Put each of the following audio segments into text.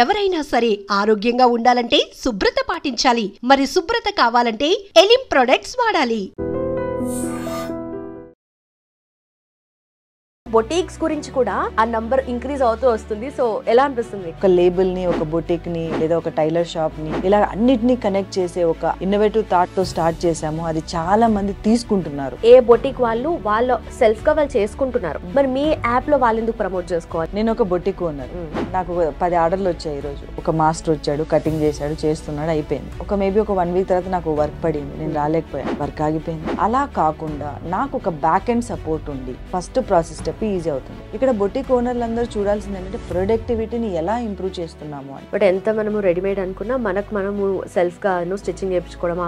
ఎవరైనా సరే ఆరోగ్యంగా ఉండాలంటే శుభ్రత పాటించాలి. మరి శుభ్రత కావాలంటే ఎలిం ప్రొడక్ట్స్ వాడాలి. బొటిక్స్ గురించి కూడా ఆ నంబర్ ఇంక్రీజ్ అవుతూ వస్తుంది. సో ఎలా అనిపిస్తుంది? ఒక లేబుల్ ని, ఒక బొటిక్ ని, లేదా ఒక టైలర్ షాప్ ని ఇలా అన్నిటిని కనెక్ట్ చేసే ఒక ఇన్నోవేటివ్ థాట్ తో స్టార్ట్ చేసాము. అది చాలా మంది తీసుకుంటున్నారు. ఏ బొటిక్ వాళ్ళు వాళ్ళ సెల్ఫ్ గా వాళ్ళు చేసుకుంటున్నారు. మరి మీ యాప్ లో వాళ్ళు ఎందుకు ప్రమోట్ చేసుకోవాలి? నేను ఒక బొటిక్ ఓనర్. నాకు 10 ఆర్డర్లు వచ్చాయి. ఈ రోజు ఒక మాస్టర్ వచ్చాడు, కటింగ్ చేశాడు, చేస్తున్నాడు, అయిపోయింది. మేబీ ఒక 1 వీక్ తర్వాత నాకు వర్క్ పడింది, నేను రాలేకపోయాను, వర్క్ ఆగిపోయింది. అలా కాకుండా నాకు ఒక బ్యాక్ ఎండ్ సపోర్ట్ ఉంది. ఫస్ట్ ప్రాసెస్ స్టెప్ ఈజీ అవుతుంది. ఇక్కడ బొటిక్ ఓనర్లు అందరూ చూడాల్సింది ఏంటంటే ప్రొడక్టివిటీని ఎలా ఇంప్రూవ్ చేస్తున్నాము అని. బట్ ఎంత మనము రెడీమేడ్ అనుకున్నా మనము సెల్ఫ్ గా స్టిచ్చింగ్ చేయించుకోవడం.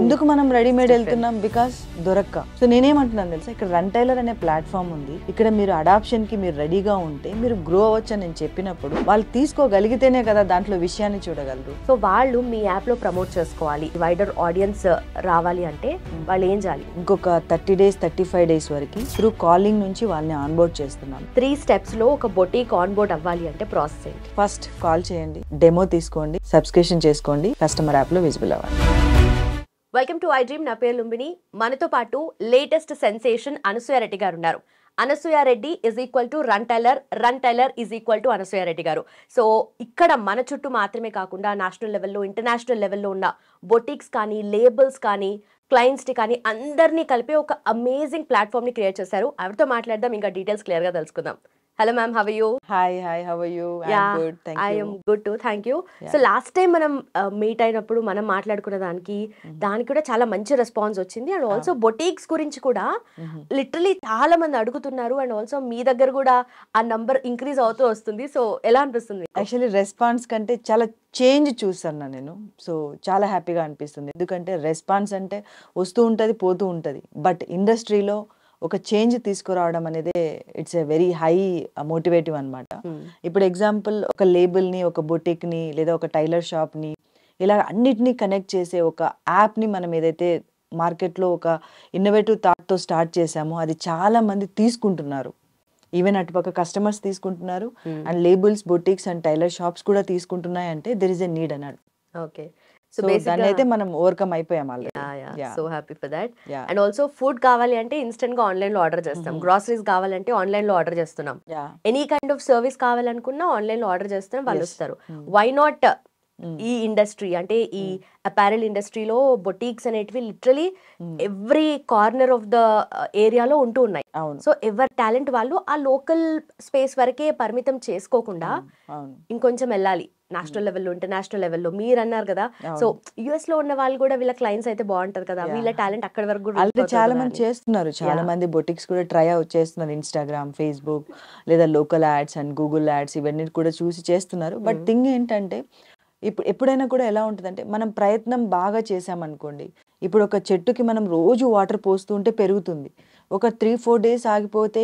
ఎందుకు మనం రెడీమేడ్ వెళ్తున్నాం? బికాస్ దొరక్క. సో నేనేమంటున్నాను తెలుసా, ఇక్కడ రన్ టైలర్ అనే ప్లాట్ఫామ్ ఉంది. ఇక్కడ మీరు అడాప్షన్ కి మీరు రెడీగా ఉంటే మీరు గ్రో అవ్వచ్చు అని నేను చెప్పినప్పుడు వాళ్ళు తీసుకోగలిగితేనే కదా దాంట్లో విషయాన్ని చూడగలరు. సో వాళ్ళు మీ యాప్ లో ప్రమోట్ చేసుకోవాలి, వైడర్ ఆడియన్స్ రావాలి అంటే వాళ్ళు ఏం చేయాలి? ఇంకొక 30 days 35 days వరకు త్రూ కాలింగ్ నుంచి వాళ్ళని ఆన్బోర్డ్ చేస్తున్నాం. 3 steps లో ఒక బొటిక్ ఆన్బోర్డ్ అవ్వాలి అంటే ప్రాసెస్ ఏంటి? ఫస్ట్ కాల్ చేయండి, డెమో తీసుకోండి, సబ్స్క్రిప్షన్ చేసుకోండి, కస్టమర్ యాప్ లో విజిబుల్ అవ్వండి. Welcome to I dream. నా పేరు లుంబిని. మనతో పాటు లేటెస్ట్ సెన్సేషన్ అనసూయ రెడ్డి గారు ఉన్నారు. Anasuya Reddy is equal to run tailor is equal to Anasuya Reddy గారు. సో ఇక్కడ మన చుట్టూ మాత్రమే కాకుండా నేషనల్ లెవెల్లో, ఇంటర్నేషనల్ లెవెల్లో ఉన్న బొటిక్స్ కానీ, లేబుల్స్ కానీ, క్లయింట్స్ని కానీ అందరినీ కలిపి ఒక అమేజింగ్ ప్లాట్ఫామ్ని క్రియేట్ చేశారు. ఎవరితో మాట్లాడదాం, ఇంకా డీటెయిల్స్ క్లియర్గా తెలుసుకుందాం. Hello ma'am, how are you? Hi, how are you? I am good too, thank you. So last time మనం మీట్ అయినప్పుడు మనం మాట్లాడుకున్న దానికి కూడా చాలా మంచి రెస్పాన్స్ వచ్చింది. అండ్ ఆల్సో బొటిక్స్ గురించి కూడా లిటరలీ చాలా మంది అడుగుతున్నారు. అండ్ ఆల్సో మీ దగ్గర కూడా ఆ నంబర్ ఇంక్రీజ్ అవుతూ వస్తుంది. సో ఎలా అనిపిస్తుంది? యాక్చువల్లీ రెస్పాన్స్ కంటే చాలా చేంజ్ చూస్తాను నేను. సో చాలా హ్యాపీగా అనిపిస్తుంది. ఎందుకంటే రెస్పాన్స్ అంటే వస్తూ ఉంటుంది, పోతూ ఉంటుంది. బట్ ఇండస్ట్రీలో ఒక చేంజ్ తీసుకురావడం అనేది it's a very high motivative అనమాట. ఇప్పుడు ఎగ్జాంపుల్ ఒక లేబుల్ని, ఒక బొటిక్ని, లేదా ఒక టైలర్ షాప్ని ఇలా అన్నిటినీ కనెక్ట్ చేసే ఒక యాప్ని మనం ఏదైతే మార్కెట్లో ఒక ఇన్నోవేటివ్ థాట్తో స్టార్ట్ చేసామో అది చాలా మంది తీసుకుంటున్నారు. ఈవెన్ అటుపక్క కస్టమర్స్ తీసుకుంటున్నారు, and labels, boutiques and tailor shops కూడా తీసుకుంటున్నాయి. అంటే దెర్ ఇస్ ఎ నీడ్ అన్నాడు. ఓకే, సో దాన్ని అయితే మనం ఓవర్కమ్ అయిపోయాం already. So happy for that. And also food కావాలి అంటే ఇన్స్టెంట్ గా ఆన్లైన్ లో ఆర్డర్ చేస్తాం. గ్రాసరీస్ కావాలంటే ఆన్లైన్ లో ఆర్డర్ చేస్తున్నాం. ఎనీ కైండ్ ఆఫ్ సర్వీస్ కావాలనుకున్నా ఆన్లైన్ లో ఆర్డర్ చేస్తున్నాం, వాళ్ళు వస్తారు. వై నాట్ ఈ ఇండస్ట్రీ అంటే ఈ అపారెల్ ఇండస్ట్రీలో బొటిక్స్ అనేటివి literally every corner of the ఏరియాలో ఉంటూ ఉన్నాయి. సో ఎవరి టాలెంట్ వాళ్ళు ఆ లోకల్ స్పేస్ వరకే పరిమితం చేసుకోకుండా ఇంకొంచెం వెళ్ళాలి నేషనల్ లెవెల్లో, ఇంటర్నేషనల్ లెవెల్లో. మీరు అన్నారు కదా, సో యుఎస్ లో ఉన్న వాళ్ళు కూడా వీళ్ళ క్లయింట్స్ అయితే బాగుంటది కదా, వీళ్ళ టాలెంట్ అక్కడి వరకు కూడా చాలా మంది చేస్తున్నారు. చాలా మంది బొటిక్స్ కూడా ట్రై అవుట్ చేస్తున్నారు. ఇన్స్టాగ్రామ్, ఫేస్బుక్ లేదా local ads and Google ads ఇవన్నీ కూడా చూసి చేస్తున్నారు. బట్ థింగ్ ఏంటంటే ఎప్పుడైనా కూడా ఎలా ఉంటుందంటే మనం ప్రయత్నం బాగా చేసామనుకోండి, ఇప్పుడు ఒక చెట్టుకి మనం రోజు వాటర్ పోస్తూ ఉంటే పెరుగుతుంది. ఒక 3-4 days ఆగిపోతే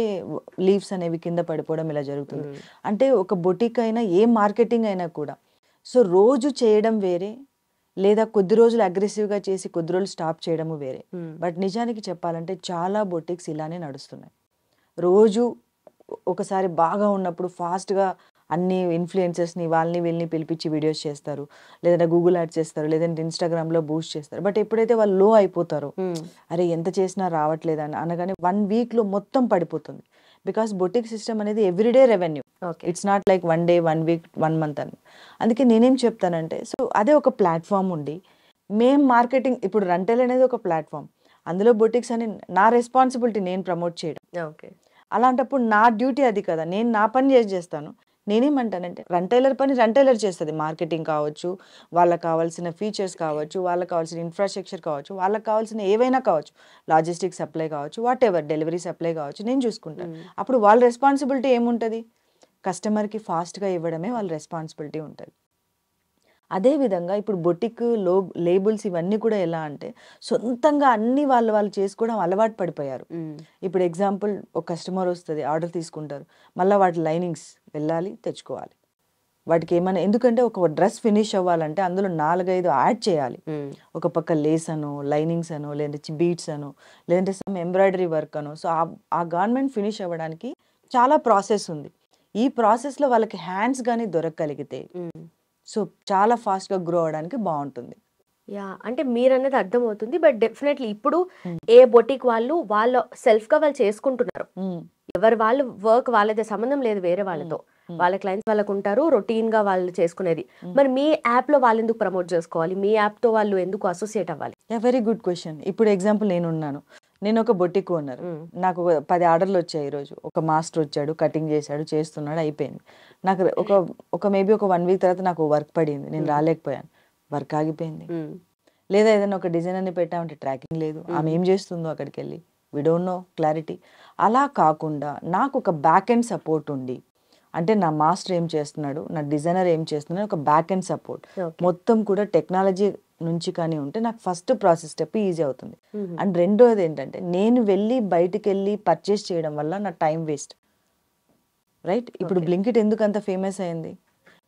లీవ్స్ అనేవి కింద పడిపోవడం ఇలా జరుగుతుంది. అంటే ఒక బొటిక్ అయినా ఏ మార్కెటింగ్ అయినా కూడా సో రోజు చేయడం వేరే, లేదా కొద్ది రోజులు అగ్రెసివ్గా చేసి కొద్ది రోజులు స్టాప్ చేయడము వేరే. బట్ నిజానికి చెప్పాలంటే చాలా బొటిక్స్ ఇలానే నడుస్తున్నాయి. రోజు ఒకసారి బాగా ఉన్నప్పుడు ఫాస్ట్గా అన్ని ఇన్ఫ్లుయెన్సర్స్ని వాళ్ళని వీళ్ళని పిలిపించి వీడియోస్ చేస్తారు, లేదంటే గూగుల్ యాడ్స్ చేస్తారు, లేదంటే ఇన్స్టాగ్రామ్లో బూస్ట్ చేస్తారు. బట్ ఎప్పుడైతే వాళ్ళు లో అయిపోతారో, అరే ఎంత చేసినా రావట్లేదని అనగానే 1 weekలో మొత్తం పడిపోతుంది. బికాస్ బొటిక్ సిస్టమ్ అనేది everyday revenue. It's not like 1 day, 1 week, 1 month అని. అందుకే నేనేం చెప్తానంటే, సో అదే ఒక ప్లాట్ఫామ్ ఉండి మేము మార్కెటింగ్, ఇప్పుడు రెంటల్ అనేది ఒక ప్లాట్ఫామ్, అందులో బొటిక్స్ అని నా రెస్పాన్సిబిలిటీ నేను ప్రమోట్ చేయడం. అలాంటప్పుడు నా డ్యూటీ అది కదా, నేను నా పని చేస్తాను. నేనేమంటానంటే రెంటైలర్ పని రెంటైలర్ చేస్తుంది. మార్కెటింగ్ కావచ్చు, వాళ్ళకి కావాల్సిన ఫీచర్స్ కావచ్చు, వాళ్ళకి కావాల్సిన ఇన్ఫ్రాస్ట్రక్చర్ కావచ్చు, వాళ్ళకి కావాల్సిన ఏవైనా కావచ్చు, లాజిస్టిక్ సప్లై కావచ్చు, వాట్ ఎవర్ డెలివరీ సప్లై కావచ్చు, నేను చూసుకుంటాను. అప్పుడు వాళ్ళ రెస్పాన్సిబిలిటీ ఏముంటుంది? కస్టమర్కి ఫాస్ట్గా ఇవ్వడమే వాళ్ళ రెస్పాన్సిబిలిటీ ఉంటుంది. అదేవిధంగా ఇప్పుడు బొటిక్ లేబుల్స్ ఇవన్నీ కూడా ఎలా అంటే సొంతంగా అన్ని వాళ్ళు చేసుకోవడం అలవాటు పడిపోయారు. ఇప్పుడు ఎగ్జాంపుల్ ఒక కస్టమర్ వస్తుంది, ఆర్డర్ తీసుకుంటారు, మళ్ళీ వాటి లైనింగ్స్ వెళ్ళాలి, తెచ్చుకోవాలి. వాటికి ఏమైనా, ఎందుకంటే ఒక డ్రెస్ ఫినిష్ అవ్వాలంటే అందులో 4-5 యాడ్ చేయాలి. ఒక పక్క లేస్ అనో, లైనింగ్స్ అనో, లేదంటే బీడ్స్ అనో, లేదంటే సమ్ ఎంబ్రాయిడరీ వర్క్ అనో. సో ఆ గార్మెంట్ ఫినిష్ అవ్వడానికి చాలా ప్రాసెస్ ఉంది. ఈ ప్రాసెస్లో వాళ్ళకి హ్యాండ్స్ కానీ దొరకగలిగితే సో చాలా ఫాస్ట్గా గ్రో అవడానికి బాగుంటుంది. యా అంటే మీరన్నది అర్థమవుతుంది. బట్ డెఫినెట్లీ ఇప్పుడు ఏ బొటిక్ వాళ్ళు వాళ్ళ సెల్ఫ్గా వాళ్ళు చేసుకుంటున్నారు. ఎవరు వాళ్ళు వర్క్ వాళ్ళదే, సంబంధం లేదు వేరే వాళ్ళతో. వాళ్ళ క్లయింట్స్ వాళ్ళకు ఉంటారు, రొటీన్ గా వాళ్ళు చేసుకునేది. మరి మీ యాప్ లో వాళ్ళు ఎందుకు ప్రమోట్ చేసుకోవాలి? మీ యాప్ తో వాళ్ళు ఎందుకు అసోసియేట్ అవ్వాలి? Very good question. ఇప్పుడు ఎగ్జాంపుల్ నేను ఒక బొటిక్ ఓనర్, నాకు 10 ఆర్డర్లు వచ్చాయి ఈరోజు. ఒక మాస్టర్ వచ్చాడు, కటింగ్ చేశాడు, చేస్తున్నాడు, అయిపోయింది. నాకు మేబీ ఒక 1 వీక్ తర్వాత నాకు వర్క్ పడింది, నేను రాలేకపోయాను, వర్క్ ఆగిపోయింది. లేదా ఏదైనా ఒక డిజైనర్ని పెట్టామంటే ట్రాకింగ్ లేదు, ఆమె ఏం చేస్తుందో అక్కడికి వెళ్ళి వి డోంట్ నో క్లారిటీ. అలా కాకుండా నాకు ఒక బ్యాక్ ఎండ్ సపోర్ట్ ఉండి, అంటే నా మాస్టర్ ఏం చేస్తున్నాడు, నా డిజైనర్ ఏం చేస్తున్నాడు, ఒక బ్యాక్ ఎండ్ సపోర్ట్ మొత్తం కూడా టెక్నాలజీ నుంచి కానీ ఉంటే నాకు ఫస్ట్ ప్రాసెస్ స్టెప్ ఈజీ అవుతుంది. అండ్ రెండోది ఏంటంటే నేను వెళ్ళి బయటికి వెళ్ళి పర్చేస్ చేయడం వల్ల నా టైం వేస్ట్, రైట్? ఇప్పుడు బ్లింకిట్ ఎందుకు అంత ఫేమస్ అయింది?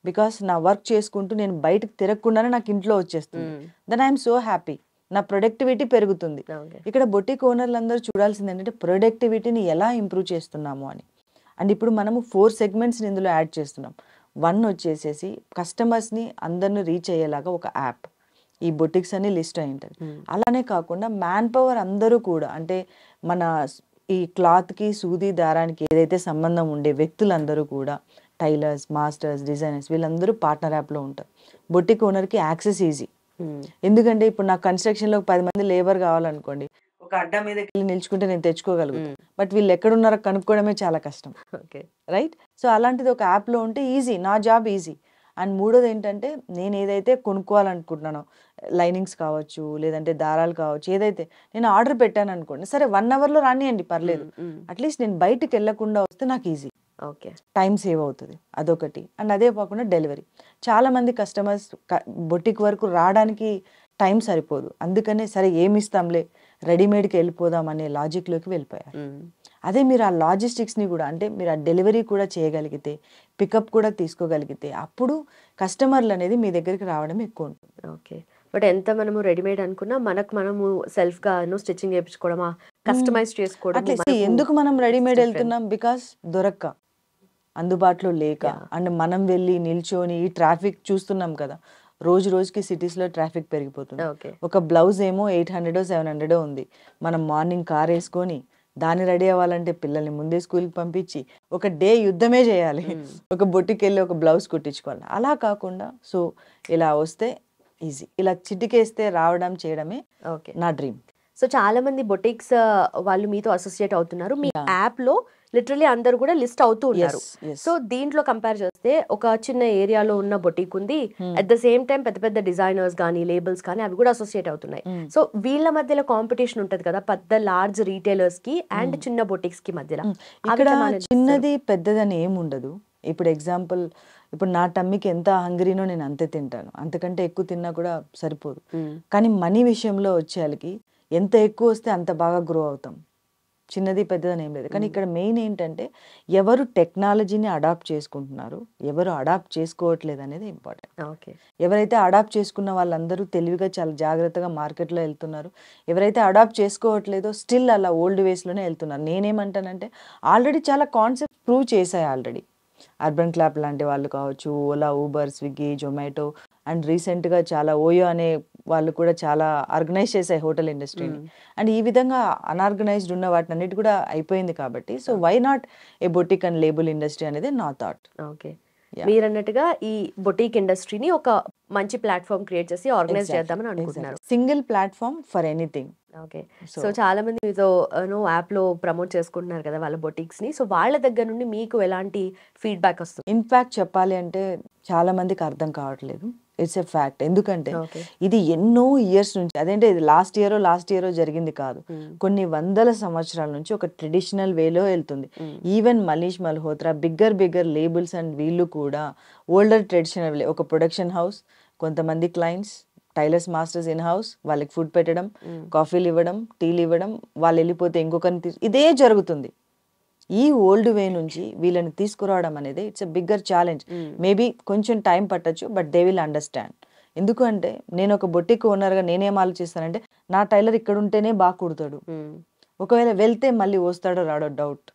బికాస్ నా వర్క్ చేసుకుంటూ నేను బయటకు తిరగకుండానే నాకు ఇంట్లో వచ్చేస్తుంది. దెన్ ఐఎమ్ సో హ్యాపీ, నా ప్రొడక్టివిటీ పెరుగుతుంది. ఇక్కడ బొటిక్ ఓనర్లు అందరూ చూడాల్సింది ఏంటంటే ప్రొడక్టివిటీని ఎలా ఇంప్రూవ్ చేస్తున్నాము అని. అండ్ ఇప్పుడు మనము 4 సెగ్మెంట్స్ని ఇందులో యాడ్ చేస్తున్నాం. 1 వచ్చేసేసి కస్టమర్స్ని అందరిని రీచ్ అయ్యేలాగా ఒక యాప్, ఈ బొటిక్స్ అని లిస్ట్ అయి ఉంటుంది. అలానే కాకుండా మ్యాన్ పవర్ అందరూ కూడా, అంటే మన ఈ క్లాత్కి సూది దారానికి ఏదైతే సంబంధం ఉండే వ్యక్తులందరూ కూడా టైలర్స్, మాస్టర్స్, డిజైనర్స్ వీళ్ళందరూ పార్ట్నర్ యాప్లో ఉంటారు. బొటిక్ ఓనర్కి యాక్సెస్ ఈజీ. ఎందుకంటే ఇప్పుడు నాకు కన్స్ట్రక్షన్లో 10 మంది లేబర్ కావాలనుకోండి, ఒక అడ్డా మీదకి వెళ్ళి నిల్చుకుంటే నేను తెచ్చుకోగలుగుతాను. బట్ వీళ్ళు ఎక్కడున్నారో కనుక్కోవడమే చాలా కష్టం, రైట్? సో అలాంటిది ఒక యాప్లో ఉంటే ఈజీ, నా జాబ్ ఈజీ. అండ్ మూడోది ఏంటంటే నేను ఏదైతే కొనుక్కోవాలనుకుంటున్నానో, లైనింగ్స్ కావచ్చు, లేదంటే దారాలు కావచ్చు, ఏదైతే నేను ఆర్డర్ పెట్టాను అనుకోండి, సరే 1 అవర్లో రానియండి పర్లేదు, అట్లీస్ట్ నేను బయటకు వెళ్ళకుండా వస్తే నాకు ఈజీ, ఓకే, టైం సేవ్ అవుతుంది, అదొకటి. అండ్ అదే కాకుండా డెలివరీ, చాలామంది కస్టమర్స్ బొటిక్ వరకు రావడానికి టైం సరిపోదు, అందుకనే సరే ఏమి ఇస్తాంలే రెడీమేడ్కి వెళ్ళిపోదాం అనే లాజిక్లోకి వెళ్ళిపోయారు. అదే మీరు ఆ లాజిస్టిక్స్ని కూడా, అంటే మీరు ఆ డెలివరీ కూడా చేయగలిగితే, పికప్ కూడా తీసుకోగలిగితే, అప్పుడు కస్టమర్లు అనేది మీ దగ్గరికి రావడం ఎక్కువ ఉంటుంది. ఓకే, బట్ ఎంత మనము రెడీమేడ్ అనుకున్నా మనము సెల్ఫ్గా స్టిచ్చింగ్ చేయించుకోవడమా, కస్టమైజ్ చేసుకోవడం. ఎందుకు మనం రెడీమేడ్ వెళ్తున్నాం? బికాస్ దొరక్క, అందుబాటులో లేక, అండ్ మనం వెళ్ళి నిల్చొని ఈ ట్రాఫిక్ చూస్తున్నాం కదా, రోజు రోజుకి సిటీస్లో ట్రాఫిక్ పెరిగిపోతుంది. ఒక బ్లౌజ్ ఏమో 800 700 ఉంది, మనం మార్నింగ్ కార్ వేసుకొని దాన్ని రెడీ అవ్వాలంటే పిల్లల్ని ముందే స్కూల్కి పంపించి ఒక డే యుద్ధమే చేయాలి, ఒక బొట్టికి వెళ్ళి ఒక బ్లౌజ్ కుట్టించుకోవాలి. అలా కాకుండా సో ఇలా వస్తే ఈజీ, ఇలా చిటికేస్తే రావడం చేయడమే నా డ్రీమ్. సో చాలా మంది బొటిక్స్ వాళ్ళు మీతో అసోసియేట్ అవుతున్నారు, మీ యాప్ లో లిటరలీ అందరు కూడా లిస్ట్ అవుతూ ఉన్నారు. సో దీంట్లో కంపేర్ చేస్తే ఒక చిన్న ఏరియాలో ఉన్న బొటిక్ ఉంది, అట్ ద సేమ్ టైం పెద్ద పెద్ద డిజైనర్స్ కానీ లేబుల్స్ కానీ అవి కూడా అసోసియేట్ అవుతున్నాయి. సో వీళ్ళ మధ్యలో కాంపిటీషన్ ఉంటది కదా, పెద్ద లార్జ్ రీటైలర్స్ కి అండ్ చిన్న బొటిక్స్ కి మధ్యలో. ఇక్కడ చిన్నది పెద్దదని ఏముండదు. ఇప్పుడు ఎగ్జాంపుల్, ఇప్పుడు నా టమ్మీకి ఎంత హంగ్రీనో నేను అంతే తింటాను, అంతకంటే ఎక్కువ తిన్నా కూడా సరిపోదు. కానీ మనీ విషయంలో వచ్చేయాలకి ఎంత ఎక్కువ వస్తే అంత బాగా గ్రో అవుతాం. చిన్నది పెద్దదని ఏం లేదు. కానీ ఇక్కడ మెయిన్ ఏంటంటే ఎవరు టెక్నాలజీని అడాప్ట్ చేసుకుంటున్నారు, ఎవరు అడాప్ట్ చేసుకోవట్లేదు అనేది ఇంపార్టెంట్. ఎవరైతే అడాప్ట్ చేసుకున్న వాళ్ళందరూ తెలివిగా చాలా జాగ్రత్తగా మార్కెట్లో వెళ్తున్నారు, ఎవరైతే అడాప్ట్ చేసుకోవట్లేదో స్టిల్ అలా ఓల్డ్ వేస్లోనే వెళ్తున్నారు. నేనేమంటానంటే ఆల్రెడీ చాలా కాన్సెప్ట్ ప్రూవ్ చేశాయి ఆల్రెడీ. అర్బన్ క్లాప్ లాంటి వాళ్ళు కావచ్చు, Ola, Uber, Swiggy, Zomato, and రీసెంట్గా చాలా ఓయో అనే వాళ్ళు కూడా చాలా ఆర్గనైజ్ చేశాయి హోటల్ ఇండస్ట్రీని. అండ్ ఈ విధంగా అన్ఆర్గనైజ్డ్ ఉన్న వాటిని అన్నిటి కూడా అయిపోయింది కాబట్టి so why not a boutique and label industry అనేది నా థాట్. ఓకే, మీరు అన్నట్టుగా ఈ బొటిక్ ఇండస్ట్రీని ఒక మంచి ప్లాట్ఫామ్ క్రియేట్ చేసి ఆర్గనైజ్ చేద్దామని అనుకుంటున్నారు. Single platform for anything. Okay, so చాలా మంది మీతో యాప్ లో ప్రమోట్ చేసుకుంటున్నారు కదా వాళ్ళ బొటిక్స్ ని, సో వాళ్ళ దగ్గర నుండి మీకు ఎలాంటి ఫీడ్బ్యాక్ వస్తుంది? ఇన్ఫాక్ట్ చెప్పాలి అంటే చాలా మందికి అర్థం కావట్లేదు, ఇట్స్ ఎ ఫ్యాక్ట్. ఎందుకంటే ఇది ఎన్నో ఇయర్స్ నుంచి, అదేంటే ఇది లాస్ట్ ఇయరో జరిగింది కాదు, కొన్ని వందల సంవత్సరాల నుంచి ఒక ట్రెడిషనల్ వేలో వెళ్తుంది. Even Manish Malhotra, bigger labels and వీళ్ళు కూడా ఓల్డర్ ట్రెడిషనల్ వే, ఒక ప్రొడక్షన్ హౌస్, కొంతమంది clients, tailors, masters in house, వాళ్ళకి ఫుడ్ పెట్టడం, కాఫీలు ఇవ్వడం, టీలు ఇవ్వడం, వాళ్ళు వెళ్ళిపోతే ఇంకొకరిని ఇదే జరుగుతుంది. ఈ ఓల్డ్ వే నుంచి వీళ్ళని తీసుకురావడం అనేది it's a bigger challenge. Maybe కొంచెం టైం పట్టచ్చు, బట్ దే విల్ అండర్స్టాండ్. ఎందుకంటే నేను ఒక బొటిక్ ఓనర్గా నేనేం ఆలోచిస్తానంటే నా టైలర్ ఇక్కడ ఉంటేనే బాగా కుడతాడు, ఒకవేళ వెళ్తే మళ్ళీ వస్తాడో రాడో డౌట్.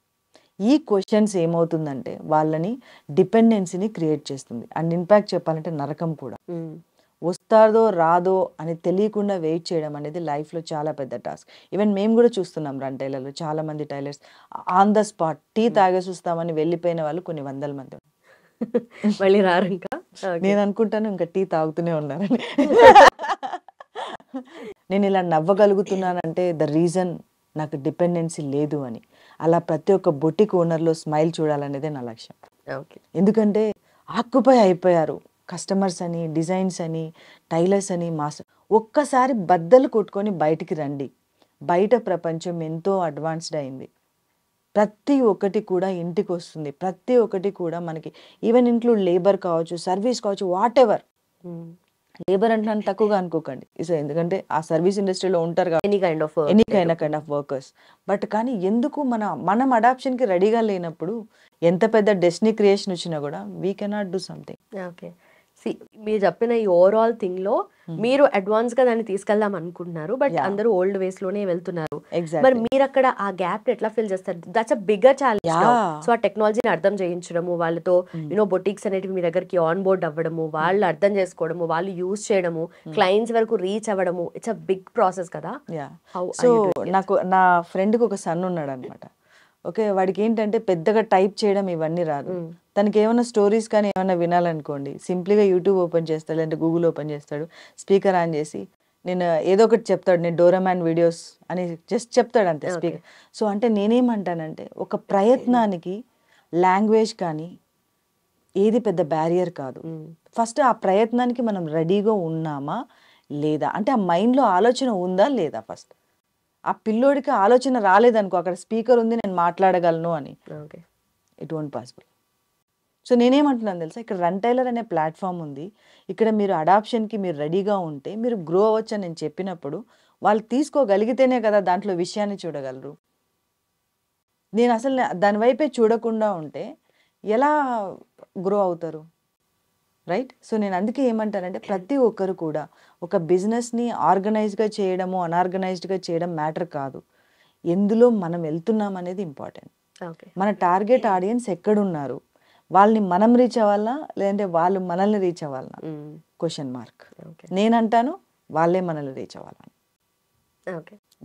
ఈ క్వశ్చన్స్ ఏమవుతుందంటే వాళ్ళని డిపెండెన్సీని క్రియేట్ చేస్తుంది. అండ్ ఇన్ఫాక్ట్ చెప్పాలంటే నరకం కూడా. వస్తాదో రాదో అని తెలియకుండా వెయిట్ చేయడం అనేది లైఫ్లో చాలా పెద్ద టాస్క్. ఈవెన్ మేము కూడా చూస్తున్నాం రన్ టైలర్లో చాలా మంది tailors on the spot tea తాగేసి వస్తామని వెళ్ళిపోయిన వాళ్ళు కొన్ని వందల మంది. మళ్ళీ రారు ఇంకా. నేను అనుకుంటాను ఇంకా టీ తాగుతూనే ఉన్నారని. నేను ఇలా నవ్వగలుగుతున్నానంటే ద రీజన్ నాకు డిపెండెన్సీ లేదు అని. అలా ప్రతి ఒక్క బొటిక్ ఓనర్లో స్మైల్ చూడాలనేదే నా లక్ష్యం. ఎందుకంటే ఆక్యుపై అయిపోయారు కస్టమర్స్ అని, డిజైన్స్ అని, టైలర్స్ అని, మాస్టర్. ఒక్కసారి బద్దలు కొట్టుకొని బయటికి రండి. బయట ప్రపంచం ఎంతో అడ్వాన్స్డ్ అయింది. ప్రతి ఒక్కటి కూడా ఇంటికి వస్తుంది. ప్రతి ఒక్కటి కూడా మనకి ఈవెన్ ఇంక్లూడ్ లేబర్ కావచ్చు, సర్వీస్ కావచ్చు, వాట్ ఎవర్. లేబర్ అంటే నన్ను తక్కువగా అనుకోకండి, ఎందుకంటే ఆ సర్వీస్ ఇండస్ట్రీలో ఉంటారు కాబట్టి any kind of workers. But కానీ ఎందుకు మనం అడాప్షన్కి రెడీగా లేనప్పుడు ఎంత పెద్ద డెస్టినీ క్రియేషన్ వచ్చినా కూడా we cannot do something. Okay, మీరు చెప్పిన ఈ ఓవరాల్ థింగ్ లో మీరు అడ్వాన్స్ గా దాన్ని తీసుకెళ్దాం అనుకుంటున్నారు, బట్ అందరూ ఓల్డ్ వేస్ లోనే వెళ్తున్నారు. మరి మీరు అక్కడ ఆ గ్యాప్ ఎట్లా ఫిల్ చేస్తారు? That's a bigger challenge. So ఆ టెక్నాలజీని అర్థం చేయించడము, వాళ్ళతో బొటిక్స్ అనేటివి మీ దగ్గరికి ఆన్ బోర్డ్ అవ్వడము, వాళ్ళు అర్థం చేసుకోవడము, వాళ్ళు యూజ్ చేయడము, క్లయింట్స్ వరకు రీచ్ అవ్వడము, ఇట్స్ అ బిగ్ ప్రాసెస్ కదా. సో నాకు నా ఫ్రెండ్కి ఒక సన్ ఉన్నాడు అనమాట. ఓకే, వాడికి ఏంటంటే పెద్దగా టైప్ చేయడం ఇవన్నీ రాదు. తనకి ఏమైనా స్టోరీస్ కానీ ఏమైనా వినాలనుకోండి, సింప్లీగా యూట్యూబ్ ఓపెన్ చేస్తాడు, లేదంటే గూగుల్ ఓపెన్ చేస్తాడు, స్పీకర్ ఆన్ చేసి నేను ఏదో ఒకటి చెప్తాడు, నేను డోరామ్యాన్ వీడియోస్ అని జస్ట్ చెప్తాడు అంతే స్పీకర్. సో అంటే నేనేమంటానంటే ఒక ప్రయత్నానికి లాంగ్వేజ్ కానీ ఏది పెద్ద బ్యారియర్ కాదు. ఫస్ట్ ఆ ప్రయత్నానికి మనం రెడీగా ఉన్నామా లేదా, అంటే ఆ మైండ్లో ఆలోచన ఉందా లేదా. ఫస్ట్ ఆ పిల్లోడికి ఆలోచన రాలేదనుకో, అక్కడ స్పీకర్ ఉంది నేను మాట్లాడగలను అని, ఇట్ వోంట్ పాసిబుల్. సో నేనేమంటున్నాను తెలుసా, ఇక్కడ రన్ టైలర్ అనే ప్లాట్ఫామ్ ఉంది. ఇక్కడ మీరు అడాప్షన్కి మీరు రెడీగా ఉంటే మీరు గ్రో అవ్వచ్చు అని నేను చెప్పినప్పుడు వాళ్ళు తీసుకోగలిగితేనే కదా దాంట్లో విషయాన్ని చూడగలరు. నేను అసలు దాని వైపే చూడకుండా ఉంటే ఎలా గ్రో అవుతారు, రైట్? సో నేను అందుకే ఏమంటానంటే ప్రతి ఒక్కరు కూడా ఒక బిజినెస్ని ఆర్గనైజ్గా చేయడము, అన్ఆర్గనైజ్డ్గా చేయడం మ్యాటర్ కాదు. ఎందులో మనం వెళ్తున్నాం అనేది ఇంపార్టెంట్. మన టార్గెట్ ఆడియన్స్ ఎక్కడున్నారు, వాళ్ళని మనం రీచ్ అవ్వాలనా లేదంటే వాళ్ళు మనల్ని రీచ్ అవ్వాలనా, క్వశ్చన్ మార్క్. నేనంటాను వాళ్ళే మనల్ని రీచ్ అవ్వాలని.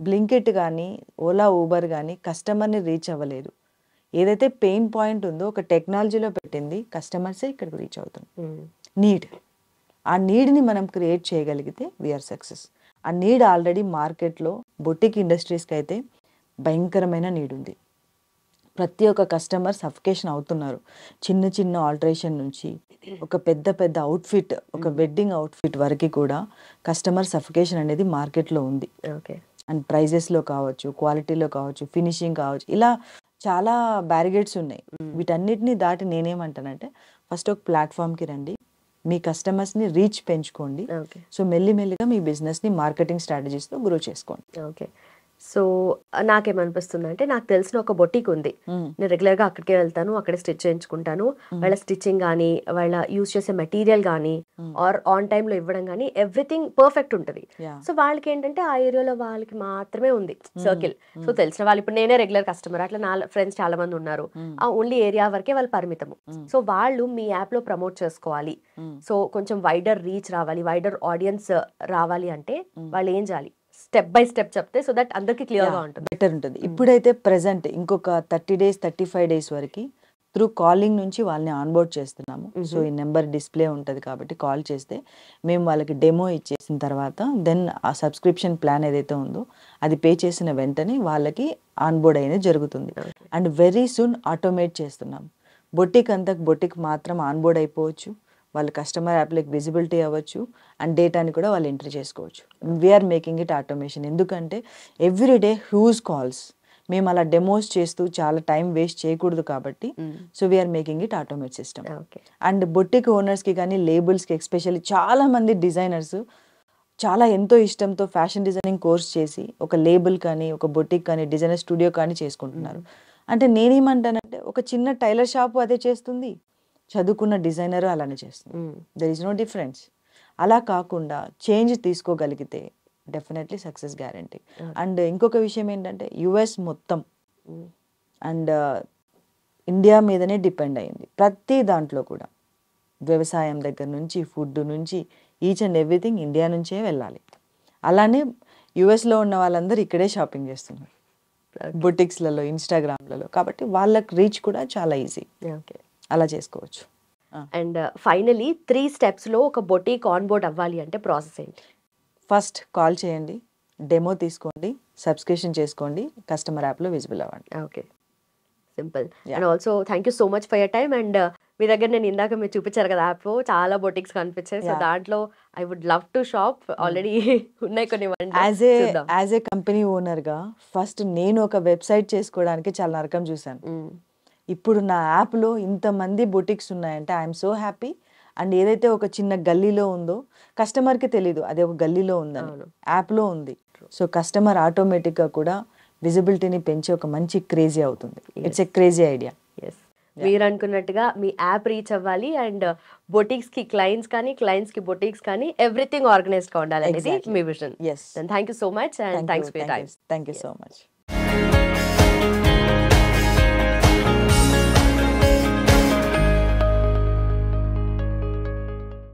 బ్లింకిట్ కానీ ఓలా ఊబర్ కానీ కస్టమర్ని రీచ్ అవ్వలేదు. ఏదైతే పెయిన్ పాయింట్ ఉందో ఒక టెక్నాలజీలో పెట్టింది, కస్టమర్సే ఇక్కడికి రీచ్ అవుతుంది. నీడ్, ఆ నీడ్ని మనం క్రియేట్ చేయగలిగితే వీఆర్ సక్సెస్. ఆ నీడ్ ఆల్రెడీ మార్కెట్లో బొటిక్ ఇండస్ట్రీస్కి అయితే భయంకరమైన నీడ్ ఉంది. ప్రతి ఒక్క కస్టమర్ సఫికేషన్ అవుతున్నారు. చిన్న చిన్న ఆల్టరేషన్ నుంచి ఒక పెద్ద పెద్ద అవుట్ఫిట్, ఒక వెడ్డింగ్ అవుట్ఫిట్ వరకు కూడా కస్టమర్ సఫికేషన్ అనేది మార్కెట్లో ఉంది. అండ్ ప్రైజెస్లో కావచ్చు, క్వాలిటీలో కావచ్చు, ఫినిషింగ్ కావచ్చు, ఇలా చాలా బ్యారిగేట్స్ ఉన్నాయి. వీటన్నిటిని దాటి నేనేమంటానంటే ఫస్ట్ ఒక ప్లాట్ఫామ్కి రండి, మీ కస్టమర్స్ని రీచ్ పెంచుకోండి. సో మెల్లిమెల్లిగా మీ బిజినెస్ని మార్కెటింగ్ స్ట్రాటజీస్తో గ్రో చేసుకోండి. ఓకే, సో నాకేమనిపిస్తుంది అంటే, నాకు తెలిసిన ఒక బొటిక్ ఉంది, నేను రెగ్యులర్గా అక్కడికే వెళ్తాను, అక్కడే స్టిచ్ చేయించుకుంటాను. వాళ్ళ స్టిచ్చింగ్ కానీ, వాళ్ళ యూజ్ చేసే మెటీరియల్ కానీ, ఆర్ ఆన్ టైంలో ఇవ్వడం కానీ ఎవ్రీథింగ్ పర్ఫెక్ట్ ఉంటుంది. సో వాళ్ళకి ఏంటంటే ఆ ఏరియాలో వాళ్ళకి మాత్రమే ఉంది సర్కిల్. సో తెలిసిన వాళ్ళు, ఇప్పుడు నేనే రెగ్యులర్ కస్టమర్, అట్లా నా ఫ్రెండ్స్ చాలా మంది ఉన్నారు. ఆ ఓన్లీ ఏరియా వరకే వాళ్ళు పరిమితము. సో వాళ్ళు మీ యాప్లో ప్రమోట్ చేసుకోవాలి, సో కొంచెం వైడర్ రీచ్ రావాలి, వైడర్ ఆడియన్స్ రావాలి అంటే వాళ్ళు ఏం చేయాలి? స్టెప్ బై స్టెప్ చెప్తే సో దట్ అందరికి క్లియర్ గా ఉంటుంది, బెటర్ ఉంటుంది. ఇప్పుడైతే ప్రెసెంట్ ఇంకొక 30 days 35 days వరకు త్రూ కాలింగ్ నుంచి వాళ్ళని ఆన్బోర్డ్ చేస్తున్నాము. సో ఈ నెంబర్ డిస్ప్లే ఉంటుంది కాబట్టి కాల్ చేస్తే మేము వాళ్ళకి డెమో ఇచ్చేసిన తర్వాత దెన్ ఆ సబ్స్క్రిప్షన్ ప్లాన్ ఏదైతే ఉందో అది పే చేసిన వెంటనే వాళ్ళకి ఆన్బోర్డ్ అనేది జరుగుతుంది. అండ్ వెరీ సూన్ ఆటోమేట్ చేస్తున్నాం. బొటిక్ అంతకు బొటిక్ మాత్రం ఆన్బోర్డ్ అయిపోవచ్చు, వాళ్ళు కస్టమర్ యాప్లోకి విజిబిలిటీ అవ్వచ్చు, అండ్ డేటాని కూడా వాళ్ళు ఎంట్రీ చేసుకోవచ్చు. We're making it automation. ఎందుకంటే ఎవ్రీడే హ్యూజ్ కాల్స్, మేము అలా డెమోస్ చేస్తూ చాలా టైం వేస్ట్ చేయకూడదు కాబట్టి so we're making it automate system. And boutique ఓనర్స్కి కానీ లేబుల్స్కి ఎస్పెషల్లీ చాలామంది డిజైనర్స్ చాలా ఎంతో ఇష్టంతో ఫ్యాషన్ డిజైనింగ్ కోర్స్ చేసి ఒక లేబుల్ కానీ, ఒక బొటిక్ కానీ, డిజైనర్ స్టూడియో కానీ చేసుకుంటున్నారు. అంటే నేనేమంటానంటే ఒక చిన్న టైలర్ షాపు అదే చేస్తుంది, చదువుకున్న డిజైనర్ అలానే చేస్తుంది. There is no difference. అలా కాకుండా చేంజ్ తీసుకోగలిగితే డెఫినెట్లీ సక్సెస్ గ్యారంటీ. అండ్ ఇంకొక విషయం ఏంటంటే యుఎస్ మొత్తం అండ్ ఇండియా మీదనే డిపెండ్ అయింది ప్రతి దాంట్లో కూడా. వ్యవసాయం దగ్గర నుంచి, ఫుడ్ నుంచి, ఈచ్ అండ్ ఎవ్రీథింగ్ ఇండియా నుంచే వెళ్ళాలి. అలానే యుఎస్లో ఉన్న వాళ్ళందరూ ఇక్కడే షాపింగ్ చేస్తున్నారు, బుటిక్స్లలో, ఇన్స్టాగ్రామ్లలో. కాబట్టి వాళ్ళకి రీచ్ కూడా చాలా ఈజీ. ఓకే, అలా చేసుకోవచ్చు. అండ్ ఫైనలీ 3 స్టెప్స్లో ఒక బొటీక్ ఆన్ బోర్డ్ అవ్వాలి అంటే ప్రాసెస్ ఏంటి? ఫస్ట్ కాల్ చేయండి, డెమో తీసుకోండి, సబ్స్క్రిప్షన్ చేసుకోండి, కస్టమర్ యాప్లో విజిబుల్ అవ్వండి. Okay, simple. And also thank you so much for your time. And మీ దగ్గర నేను ఇందాక మీరు చూపించారు కదా యాప్, చాలా బొటిక్స్ కనిపించాయి. సో దాంట్లో I would love to shop. Already ఉన్నాయి కొన్ని. యాజ్ ఏ కంపెనీ ఓనర్గా ఫస్ట్ నేను ఒక వెబ్సైట్ చేసుకోవడానికి చాలా నరకం చూశాను. ఇప్పుడు నా యాప్లో ఇంతమంది బొటిక్స్ ఉన్నాయంటే ఐఎమ్ సో హ్యాపీ. అండ్ ఏదైతే ఒక చిన్న గల్లీలో ఉందో కస్టమర్కి తెలీదు అది ఒక గల్లీలో ఉందని, యాప్లో ఉంది. సో కస్టమర్ ఆటోమేటిక్గా కూడా విజిబిలిటీని పెంచి ఒక మంచి క్రేజీ అవుతుంది. It's a crazy idea. Yes, మీరు అనుకున్నట్టుగా మీ యాప్ రీచ్ అవ్వాలి అండ్ బొటిక్స్కి క్లయింట్స్ కానీ, క్లయింట్స్కి బొటిక్స్ కానీ ఎవ్రీథింగ్ ఆర్గనైజ్డ్గా ఉండాలి అనేది మీ vision. Yes, thank you so much and thanks for your time. Thank you so much.